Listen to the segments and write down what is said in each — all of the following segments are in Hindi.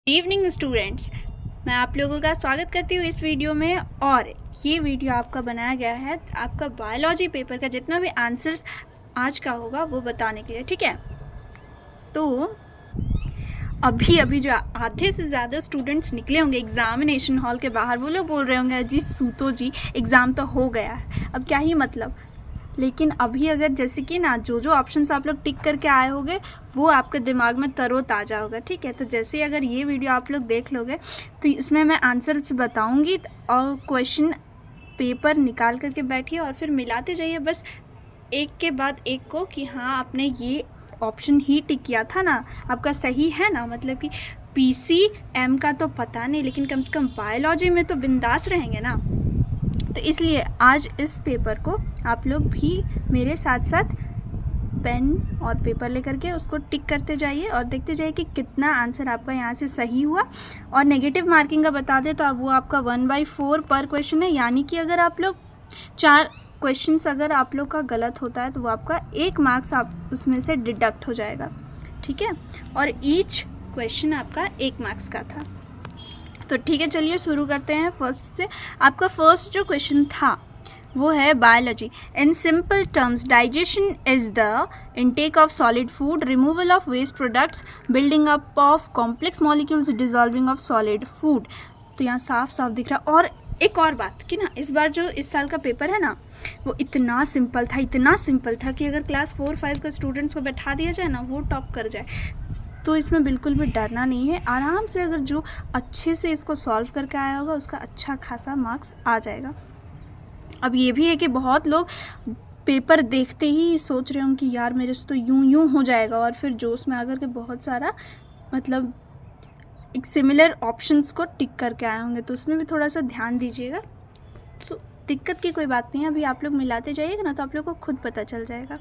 इवनिंग स्टूडेंट्स, मैं आप लोगों का स्वागत करती हूँ इस वीडियो में। और ये वीडियो आपका बनाया गया है आपका बायोलॉजी पेपर का जितना भी आंसर्स आज का होगा वो बताने के लिए, ठीक है। तो अभी जो आधे से ज़्यादा स्टूडेंट्स निकले होंगे एग्जामिनेशन हॉल के बाहर, वो लोग बोल रहे होंगे जी सूतो जी एग्ज़ाम तो हो गया है, अब क्या ही मतलब। लेकिन अभी अगर जैसे कि ना जो ऑप्शंस आप लोग टिक करके आए होंगे वो आपके दिमाग में तरोताज़ा होगा, ठीक है। तो जैसे ही अगर ये वीडियो आप लोग देख लोगे तो इसमें मैं आंसर्स बताऊंगी और क्वेश्चन पेपर निकाल करके बैठिए और फिर मिलाते जाइए बस एक के बाद एक को कि हाँ आपने ये ऑप्शन ही टिक किया था ना, आपका सही है ना। मतलब कि PCM का तो पता नहीं, लेकिन कम से कम बायोलॉजी में तो बिंदास रहेंगे ना। तो इसलिए आज इस पेपर को आप लोग भी मेरे साथ साथ पेन और पेपर लेकर के उसको टिक करते जाइए और देखते जाइए कि कितना आंसर आपका यहाँ से सही हुआ। और नेगेटिव मार्किंग का बता दें तो अब वो आपका 1/4 पर क्वेश्चन है, यानी कि अगर आप लोग 4 क्वेश्चंस अगर आप लोग का गलत होता है तो वो आपका 1 मार्क्स आप उसमें से डिडक्ट हो जाएगा, ठीक है। और ईच क्वेश्चन आपका 1 मार्क्स का था। तो ठीक है, चलिए शुरू करते हैं फर्स्ट से। आपका फर्स्ट जो क्वेश्चन था वो है biology. In simple terms digestion is the intake of solid food, removal of waste products, building up of complex molecules, dissolving of solid food. तो यहाँ साफ साफ दिख रहा है। और एक और बात कि ना इस बार जो इस साल का पेपर है ना वो इतना सिंपल था कि अगर क्लास 4-5 के स्टूडेंट्स को बैठा दिया जाए ना वो टॉप कर जाए। तो इसमें बिल्कुल भी डरना नहीं है, आराम से अगर जो अच्छे से इसको सॉल्व करके आया होगा उसका अच्छा खासा मार्क्स आ जाएगा। अब ये भी है कि बहुत लोग पेपर देखते ही सोच रहे होंगे कि यार मेरे से तो यूं हो जाएगा, और फिर जोश में आकर के बहुत सारा मतलब एक सिमिलर ऑप्शंस को टिक करके आए होंगे, तो उसमें भी थोड़ा सा ध्यान दीजिएगा। तो दिक्कत की कोई बात नहीं है, अभी आप लोग मिलाते जाइएगा ना तो आप लोग को खुद पता चल जाएगा।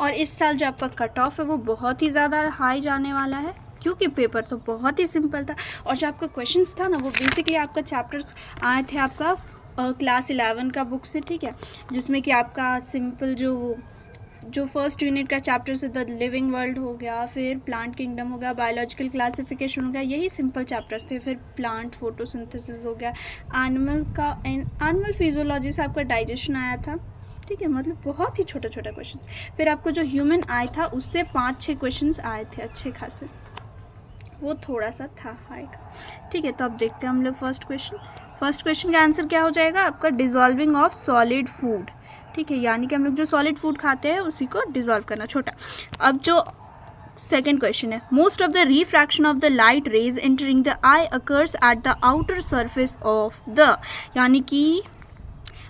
और इस साल जो आपका कट ऑफ है वो बहुत ही ज़्यादा हाई जाने वाला है, क्योंकि पेपर तो बहुत ही सिंपल था। और जो आपका क्वेश्चंस था ना वो बेसिकली आपका चैप्टर्स आए थे आपका क्लास 11 का बुक से, ठीक है। जिसमें कि आपका सिंपल जो फर्स्ट यूनिट का चैप्टर से द लिविंग वर्ल्ड हो गया, फिर प्लांट किंगडम हो गया, बायोलॉजिकल क्लासिफिकेशन हो गया, यही सिंपल चैप्टर्स थे। फिर प्लांट फोटोसिंथेसिस हो गया, एनिमल फिजियोलॉजी से आपका डाइजेशन आया था, ठीक है। मतलब बहुत ही छोटा क्वेश्चंस। फिर आपको जो ह्यूमन आई था उससे 5-6 क्वेश्चंस आए थे अच्छे खासे, वो थोड़ा सा था हाई का, ठीक है। तो अब देखते हैं हम लोग फर्स्ट क्वेश्चन का आंसर क्या हो जाएगा आपका, डिजॉल्विंग ऑफ सॉलिड फूड, ठीक है। यानी कि हम लोग जो सॉलिड फूड खाते हैं उसी को डिजॉल्व करना, छोटा। अब जो सेकेंड क्वेश्चन है, most of the refraction of the light rays entering the I occurs at the outer surface of the, यानी कि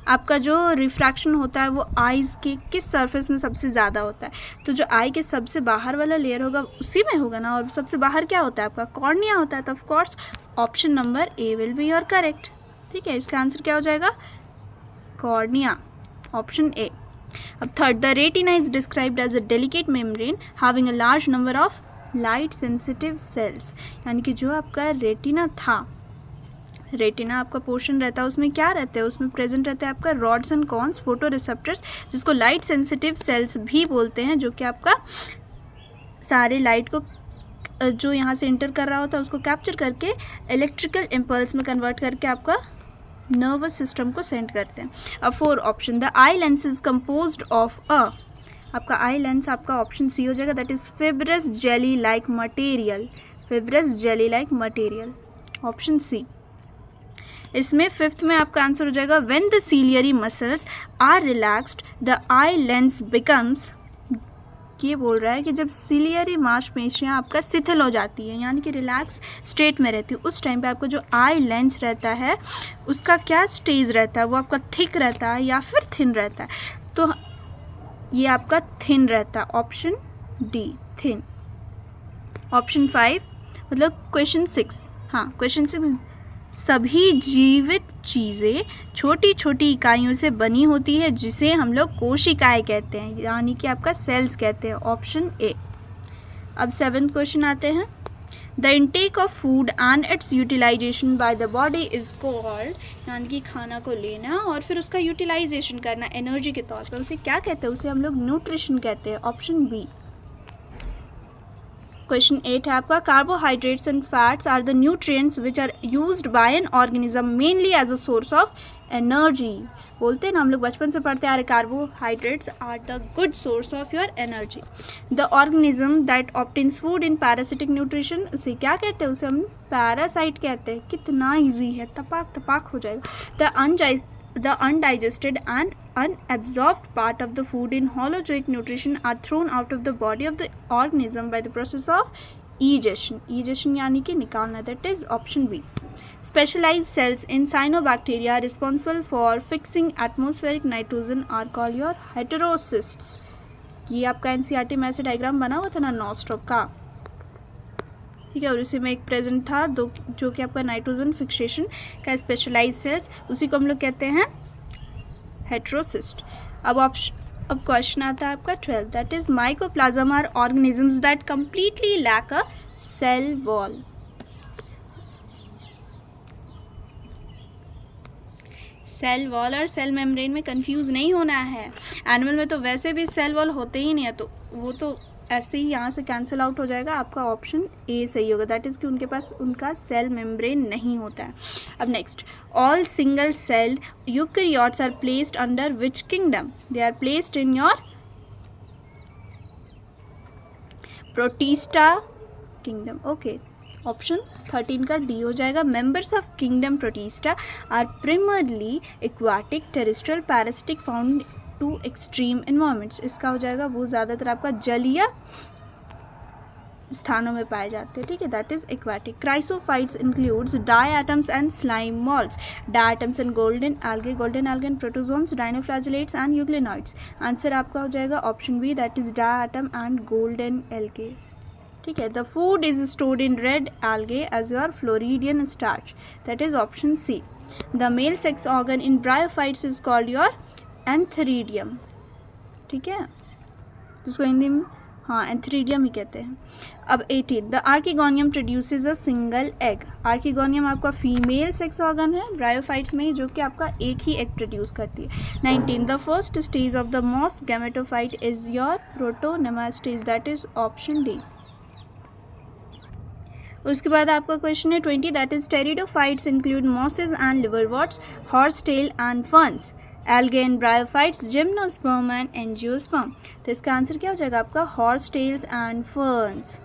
आपका जो रिफ्रैक्शन होता है वो आइज़ के किस सरफेस में सबसे ज़्यादा होता है। तो जो आई के सबसे बाहर वाला लेयर होगा उसी में होगा ना, और सबसे बाहर क्या होता है आपका कॉर्निया होता है। तो of course option number A will be your correct, ठीक है। इसका आंसर क्या हो जाएगा, कॉर्निया, ऑप्शन ए। अब third, the retina is described as a delicate membrane having a large number of light sensitive cells, यानी कि जो आपका रेटिना था, रेटिना आपका पोर्शन रहता है उसमें क्या रहता है, उसमें प्रेजेंट रहता है आपका rods and cons photo receptors, जिसको लाइट सेंसिटिव सेल्स भी बोलते हैं, जो कि आपका सारे लाइट को जो यहाँ से इंटर कर रहा होता है उसको कैप्चर करके इलेक्ट्रिकल इम्पल्स में कन्वर्ट करके आपका नर्वस सिस्टम को सेंड करते हैं। अब 4 option, the eye lens is composed of आपका आई लेंस आपका ऑप्शन सी हो जाएगा, that is fibrous jelly like material, option C. इसमें 5th में आपका आंसर हो जाएगा, when the ciliary muscles are relaxed the eye lens becomes, ये बोल रहा है कि जब सीलियरी मांसपेशियाँ आपका शिथिल हो जाती है यानी कि रिलैक्स स्टेट में रहती है, उस टाइम पे आपका जो आई लेंस रहता है उसका क्या स्टेज रहता है, वो आपका थिक रहता है या फिर थिन रहता है। तो ये आपका थिन रहता है, ऑप्शन डी थिन। ऑप्शन 5 मतलब क्वेश्चन 6, हाँ क्वेश्चन 6, सभी जीवित चीज़ें छोटी छोटी इकाइयों से बनी होती है जिसे हम लोग कोशिकाएं कहते हैं, यानी कि आपका सेल्स कहते हैं, ऑप्शन ए। अब 7th क्वेश्चन आते हैं, the intake of food and its utilization by the body is called, यानी कि खाना को लेना और फिर उसका यूटिलाइजेशन करना एनर्जी के तौर पर, उसे क्या कहते हैं, उसे हम लोग न्यूट्रिशन कहते हैं, ऑप्शन बी। क्वेश्चन 8 है आपका, carbohydrates and fats are the nutrients which are used by an organism mainly as a source of energy. बोलते हैं ना हम लोग बचपन से पढ़ते आ रहे, carbohydrates are the good source of your energy. The organism that obtains food in parasitic nutrition, उसे क्या कहते हैं? उसे हम पैरासाइट कहते हैं। कितना ईजी है, तपाक तपाक हो जाएगा। The undigested and unabsorbed part of the food in holozoic nutrition are thrown out of the body of the organism by the process of egestion. Egestion यानी कि निकालना, that is option B. Specialized cells in cyanobacteria responsible for fixing atmospheric nitrogen are called your heterocysts. ये आपका NCERT में ऐसे डायग्राम बना हुआ था ना नॉस्ट्रॉप का, ठीक है, और उसी में एक प्रेजेंट था जो कि आपका नाइट्रोजन फिक्सेशन का स्पेशलाइज सेल्स, उसी को हम लोग कहते हैं हेट्रोसिस्ट। अब क्वेश्चन आता है आपका 12, that is mycoplasma are organisms that completely lack a cell wall. Cell wall और सेल मेम्ब्रेन में कंफ्यूज नहीं होना है। एनिमल में तो वैसे भी सेल वॉल होते ही नहीं है, तो वो तो ऐसे ही यहाँ से कैंसिल आउट हो जाएगा। आपका ऑप्शन ए सही होगा, दैट इज़ कि उनके पास उनका सेल मेम्ब्रेन नहीं होता है। अब next, all single celled eukaryotes are placed under which kingdom? They are placed in your protista kingdom. Okay, option 13 का डी हो जाएगा। Members of kingdom protista are primarily aquatic, terrestrial, parasitic, found to extreme environments. इसका हो जाएगा वो ज़्यादातर आपका जलीय स्थानों में पाए जाते हैं, ठीक है, that is aquatic. Chrysophytes includes diatoms and slime moulds, diatoms and golden algae and protozoans, dinoflagellates and euglenoids. Answer आपका हो जाएगा option B, that is diatom and golden algae, ठीक है। The food is stored in red algae as your floridean starch, that is option C. The male sex organ in bryophytes is called your antheridium, ठीक है, जिसको हिंदी में हाँ एंथरीडियम ही कहते हैं। अब 18, the archegonium produces a single egg. Archegonium आपका फीमेल सेक्स ऑर्गन है ब्रायोफाइट्स में, जो कि आपका एक ही एग प्रोड्यूस करती है। 19, the first stage of the moss gametophyte is your protonema stage, that is option D. उसके बाद आपका क्वेश्चन है 20, that is pteridophytes include mosses and liverworts, horse tail and ferns, algae and bryophytes, gymnosperm and angiosperm. तो इसका आंसर क्या हो जाएगा आपका हॉर्स टेल्स एंड फर्न्स,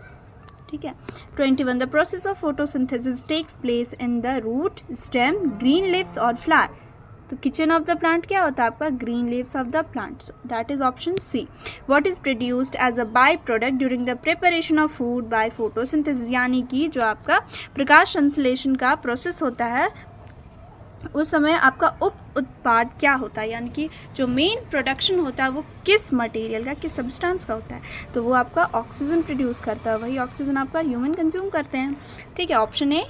ठीक है। 21, the process of photosynthesis takes place in the root, stem, green leaves और फ्लावर। तो किचन ऑफ द प्लांट क्या होता है आपका green leaves of the plant, that is option C. What is produced as a byproduct during the preparation of food by photosynthesis, यानी कि जो आपका प्रकाश संश्लेषण का प्रोसेस होता है उस समय आपका उप उत्पाद क्या होता है, यानी कि जो मेन प्रोडक्शन होता है वो किस मटेरियल का, किस सब्सटेंस का होता है, तो वो आपका ऑक्सीजन प्रोड्यूस करता है, वही ऑक्सीजन आपका ह्यूमन कंज्यूम करते हैं, ठीक है। ऑप्शन ए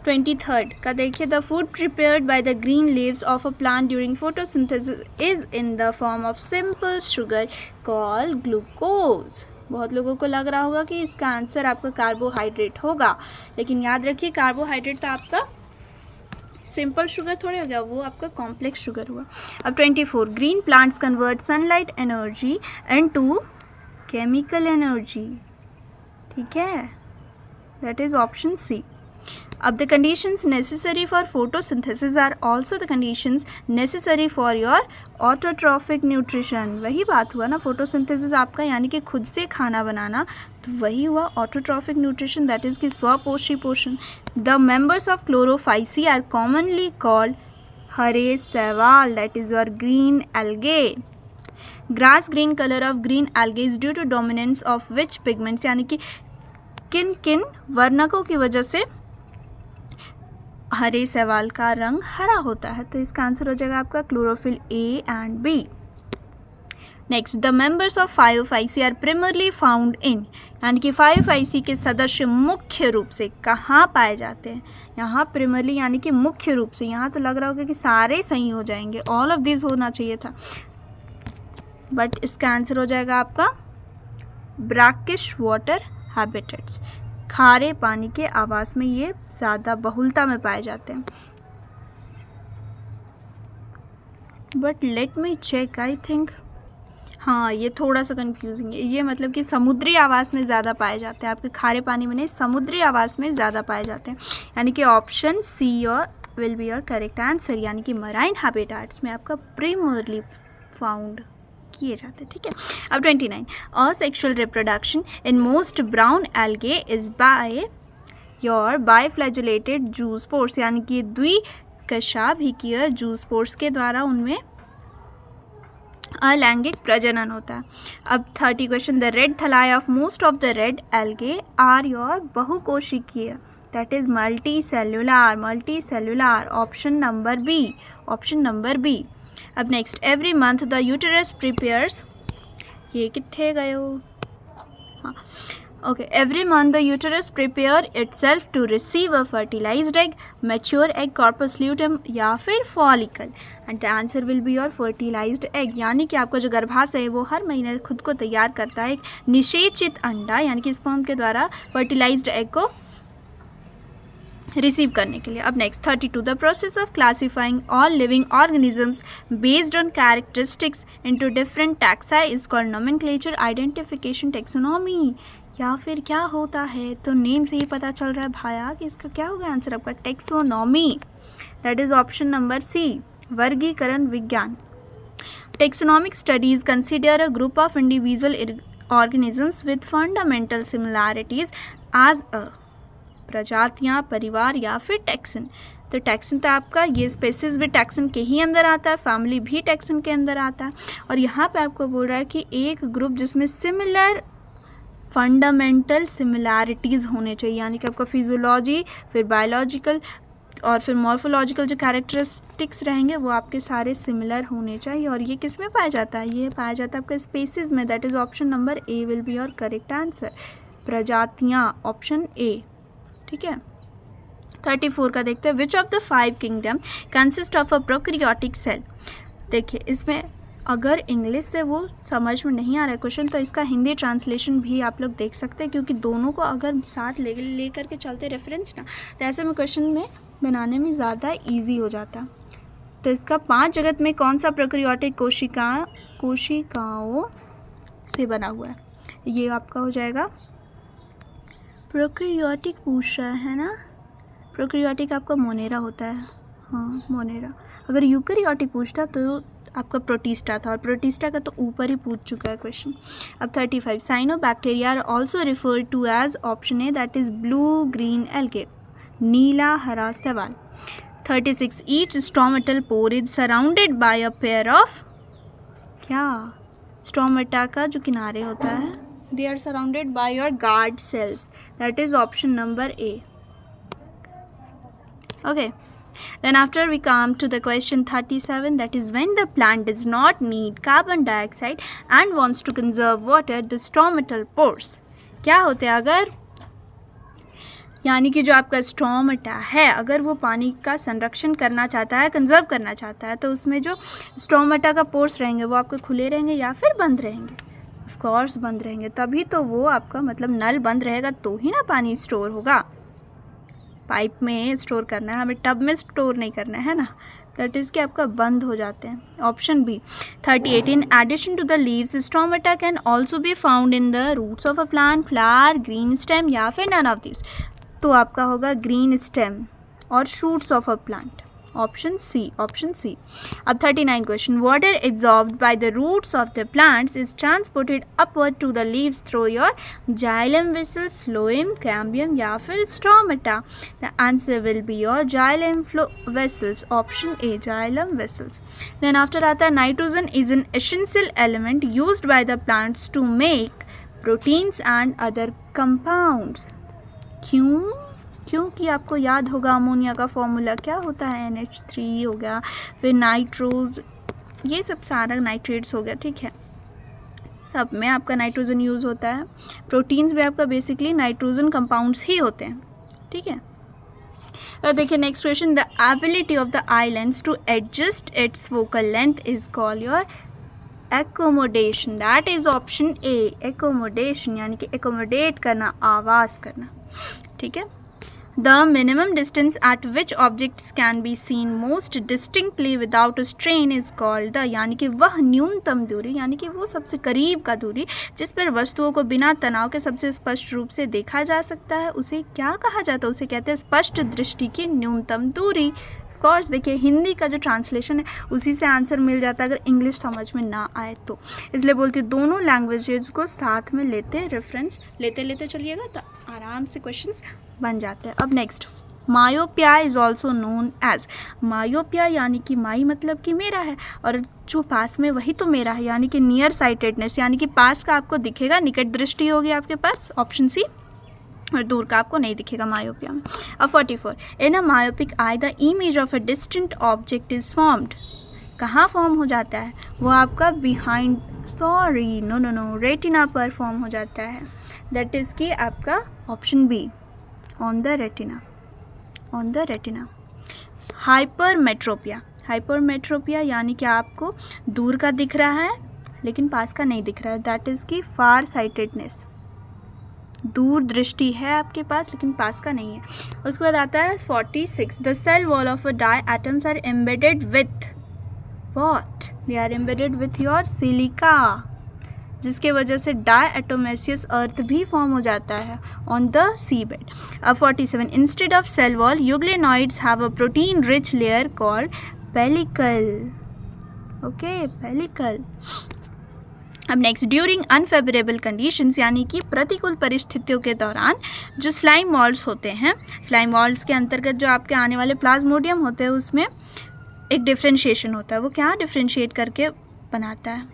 23rd का देखिए, the food prepared by the green leaves of a plant during photosynthesis is in the form of simple sugar called glucose. बहुत लोगों को लग रहा होगा कि इसका आंसर आपका कार्बोहाइड्रेट होगा, लेकिन याद रखिए कार्बोहाइड्रेट तो आपका सिंपल शुगर थोड़े हो गया, वो आपका कॉम्प्लेक्स शुगर हुआ। अब 24, green plants convert sunlight energy into chemical energy, ठीक है, दैट इज ऑप्शन सी। अब the conditions necessary for photosynthesis are also the conditions necessary for your autotrophic nutrition. वही बात हुआ ना, फोटोसिंथेसिस आपका यानी कि खुद से खाना बनाना, तो वही हुआ ऑटोट्रॉफिक न्यूट्रिशन, दैट इज कि स्वपोषी पोषण। The members of Chlorophyceae are commonly called हरे शैवाल, that is your green algae. Grass green colour of green algae is due to dominance of which pigments, यानी कि किन किन वर्णकों की वजह से हरे शैवाल का रंग हरा होता है, तो इसका आंसर हो जाएगा आपका chlorophyll A and B. Next, the members of Phaeophyceae are primarily found in, यानी कि फायोफाइसी के सदस्य मुख्य रूप से कहाँ पाए जाते हैं, यहाँ primarily यानी कि मुख्य रूप से, यहाँ तो लग रहा होगा कि सारे सही हो जाएंगे, ऑल ऑफ दिस होना चाहिए था, बट इसका आंसर हो जाएगा आपका ब्रैकिश वाटर हैबिटेट्स, खारे पानी के आवास में ये ज़्यादा बहुलता में पाए जाते हैं। But let me check, I think हाँ, ये थोड़ा सा कंफ्यूजिंग है। ये मतलब कि समुद्री आवास में ज़्यादा पाए जाते हैं, आपके खारे पानी में नहीं, समुद्री आवास में ज़्यादा पाए जाते हैं। यानी कि option see your will be your correct answer, यानी कि मराइन हैबिटेट्स में आपका प्रीमोरली फाउंड किए जाते हैं। ठीक है, अब 29, asexual reproduction in most brown algae is by your biflagellated zoospores, यानी कि द्विकशाभिकीय जूस्पोर्स के द्वारा उनमें अलैंगिक प्रजनन होता है। अब 30 question, the red thalli of most of the red algae are your बहुकोशिकीय, that is multi cellular, option number B. अब next, every month the uterus prepares, ये कितने गए हो, हाँ okay, every month the uterus prepare itself to receive a fertilised egg, mature egg, corpus luteum या फिर follicle, and the answer will be your fertilised egg, यानी कि आपका जो गर्भाशय है वो हर महीने खुद को तैयार करता है एक निषेचित अंडा, यानी कि स्पर्म के द्वारा फर्टिलाइज्ड एग को रिसीव करने के लिए। अब next 32, the process of classifying all living organisms based on characteristics into different taxa is called nomenclature, identification, taxonomy, या फिर क्या होता है? तो नेम से ही पता चल रहा है भाया कि इसका क्या होगा आंसर आपका, taxonomy, that is option number C, वर्गीकरण विज्ञान। Taxonomic studies consider a group of individual organisms with fundamental similarities as a, प्रजातियाँ, परिवार या फिर टैक्सन। तो टैक्सन तो आपका ये स्पेसिस भी टैक्सन के ही अंदर आता है, फैमिली भी टैक्सन के अंदर आता है, और यहाँ पे आपको बोल रहा है कि एक ग्रुप जिसमें सिमिलर फंडामेंटल सिमिलैरिटीज़ होने चाहिए, यानी कि आपका फिजियोलॉजी, फिर बायोलॉजिकल और फिर मॉर्फोलॉजिकल जो कैरेक्टरिस्टिक्स रहेंगे वो आपके सारे सिमिलर होने चाहिए। और ये किस में पाया जाता है? ये पाया जाता है आपके स्पेसिस में, that is option number A will be your correct answer, प्रजातियाँ, ऑप्शन ए। ठीक है, 34 का देखते हैं, which of the 5 kingdom consist of a prokaryotic cell. देखिए इसमें अगर इंग्लिश से वो समझ में नहीं आ रहा है क्वेश्चन, तो इसका हिंदी ट्रांसलेशन भी आप लोग देख सकते हैं, क्योंकि दोनों को अगर साथ ले करके चलते रेफरेंस ना, तो ऐसे में क्वेश्चन में बनाने में ज़्यादा ईजी हो जाता। तो इसका 5 जगत में कौन सा प्रोकैरियोटिक कोशिकाओं से बना हुआ है? ये आपका हो जाएगा प्रोकैरियोटिक, पूछ रहा है ना, प्रोकैरियोटिक आपका मोनेरा होता है, हाँ मोनेरा। अगर यूकैरियोटिक पूछता तो आपका प्रोटिस्टा था, और प्रोटिस्टा का तो ऊपर ही पूछ चुका है क्वेश्चन। अब 35, cyanobacteria are also referred to as, option A that is blue green algae, नीला हरा शैवाल। 36, each stomatal pore is surrounded by a pair of, क्या स्टोमेटा का जो किनारे होता है, they are surrounded by your guard cells, that is option number A. Okay, then after we come to the question 37, that is when the plant does not need carbon dioxide and wants to conserve water, the stomatal pores क्या होते हैं? अगर यानी कि जो आपका स्टोमेटा है, अगर वो पानी का संरक्षण करना चाहता है, कंजर्व करना चाहता है, तो उसमें जो स्टोमेटा का पोर्स रहेंगे वो आपके खुले रहेंगे या फिर बंद रहेंगे? ऑफ कोर्स बंद रहेंगे, तभी तो वो आपका मतलब नल बंद रहेगा तो ही ना पानी स्टोर होगा। पाइप में स्टोर करना है हमें, टब में स्टोर नहीं करना है ना, दैट इज़ कि आपका बंद हो जाते हैं, option B. 38, in addition to the leaves stomata can also be found in the roots of a plant, flower, green stem या फिर नन ऑफ दिस। तो आपका होगा ग्रीन स्टेम और shoots of a plant, option C. अब 39 question, water absorbed by the roots of the plants is transported upward to the leaves through your xylem vessels, phloem, cambium या फिर stomata. The answer will be your xylem vessels, option A, xylem vessels. Then after आता है, nitrogen is an essential element used by the plants to make proteins and other compounds. क्योंकि आपको याद होगा अमोनिया का फॉर्मूला क्या होता है, NH3 हो गया, फिर नाइट्रोज, ये सब सारा नाइट्रेट्स हो गया, ठीक है, सब में आपका नाइट्रोजन यूज़ होता है। प्रोटीन्स भी आपका बेसिकली नाइट्रोजन कंपाउंड्स ही होते हैं, ठीक है। और देखिए next question, the ability of the eye lens to adjust its focal length is called your accommodation, that is option A, accommodation, यानी कि एकोमोडेट करना, आवाज़ करना, ठीक है। The minimum distance at which objects can be seen most distinctly without a strain is called the, यानी कि वह न्यूनतम दूरी, यानी कि वो सबसे करीब का दूरी जिस पर वस्तुओं को बिना तनाव के सबसे स्पष्ट रूप से देखा जा सकता है, उसे क्या कहा जाता है? उसे कहते हैं स्पष्ट दृष्टि की न्यूनतम दूरी। ऑफकोर्स देखिए हिंदी का जो ट्रांसलेशन है उसी से आंसर मिल जाता है अगर इंग्लिश समझ में ना आए तो, इसलिए बोलती हूँ दोनों लैंग्वेजेस को साथ में लेते रेफरेंस लेते चलिएगा तो आराम से क्वेश्चंस बन जाते हैं। अब next, myopia is also known as, myopia यानी कि माई मतलब कि मेरा है और जो पास में वही तो मेरा है, यानी कि नियर साइटेडनेस, यानी कि पास का आपको दिखेगा, निकट दृष्टि होगी आपके पास ऑप्शन सी, और दूर का आपको नहीं दिखेगा मायोपिया में। अब 44, in a myopic eye the image of a distant object is formed, कहाँ फॉर्म हो जाता है? वो आपका बिहाइंड, सॉरी नो रेटिना पर फॉर्म हो जाता है, दैट इज़ कि आपका option B, on the retina, on the retina. Hypermetropia, hypermetropia यानी कि आपको दूर का दिख रहा है लेकिन पास का नहीं दिख रहा है, दैट इज़ कि फार साइटेडनेस, दूर दृष्टि है आपके पास लेकिन पास का नहीं है। उसके बाद आता है 46, the cell wall of a diatoms are embedded with what? They are embedded with your silica, जिसके वजह से डाई एटोमेसियस अर्थ भी फॉर्म हो जाता है ऑन द सी बेड। अब 47, instead of cell wall euglenoids have a protein rich layer called pellicle, okay pellicle. अब नेक्स्ट, ड्यूरिंग अनफेवरेबल कंडीशंस यानी कि प्रतिकूल परिस्थितियों के दौरान जो स्लाइम वॉल्स होते हैं, स्लाइम वॉल्स के अंतर्गत जो आपके आने वाले प्लाज्मोडियम होते हैं उसमें एक डिफ्रेंशिएशन होता है, वो क्या डिफ्रेंशिएट करके बनाता है?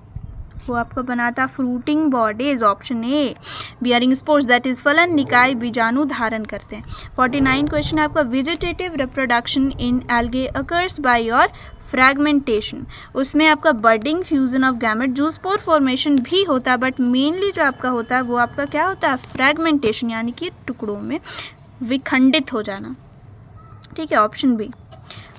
वो आपको बनाता fruiting bodies, option A, bearing spores that is फलन निकाय बीजाणु धारण करते हैं। 49 क्वेश्चन आपका, vegetative reproduction in algae occurs by your fragmentation, उसमें आपका budding, fusion of gamete, zoospore formation भी होता है बट मेनली जो आपका होता है वो आपका क्या होता है? फ्रैगमेंटेशन, यानी कि टुकड़ों में विखंडित हो जाना, ठीक है, ऑप्शन बी।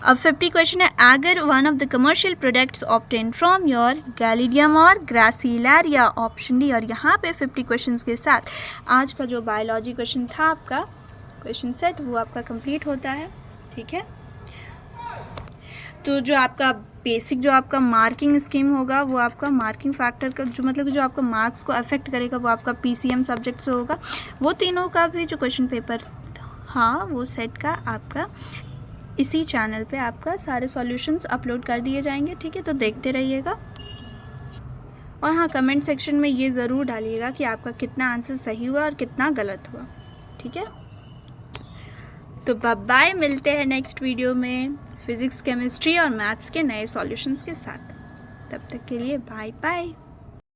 अब 50 क्वेश्चन है, agar one of the commercial products obtain from your Gelidium और ग्रासिलैरिया, ऑप्शन डी। और यहाँ पे 50 क्वेश्चंस के साथ आज का जो बायोलॉजी क्वेश्चन था आपका क्वेश्चन सेट वो आपका कंप्लीट होता है, ठीक है। तो जो आपका बेसिक जो आपका मार्किंग स्कीम होगा वो आपका मार्किंग फैक्टर का जो मतलब जो आपका मार्क्स को अफेक्ट करेगा वो आपका PCM सब्जेक्ट से होगा, वो तीनों का भी जो क्वेश्चन पेपर हाँ वो सेट का आपका इसी चैनल पे आपका सारे सॉल्यूशंस अपलोड कर दिए जाएंगे, ठीक है, तो देखते रहिएगा। और हाँ कमेंट सेक्शन में ये ज़रूर डालिएगा कि आपका कितना आंसर सही हुआ और कितना गलत हुआ, ठीक है। तो बाय, मिलते हैं नेक्स्ट वीडियो में फिज़िक्स, केमिस्ट्री और मैथ्स के नए सॉल्यूशंस के साथ। तब तक के लिए बाय बाय।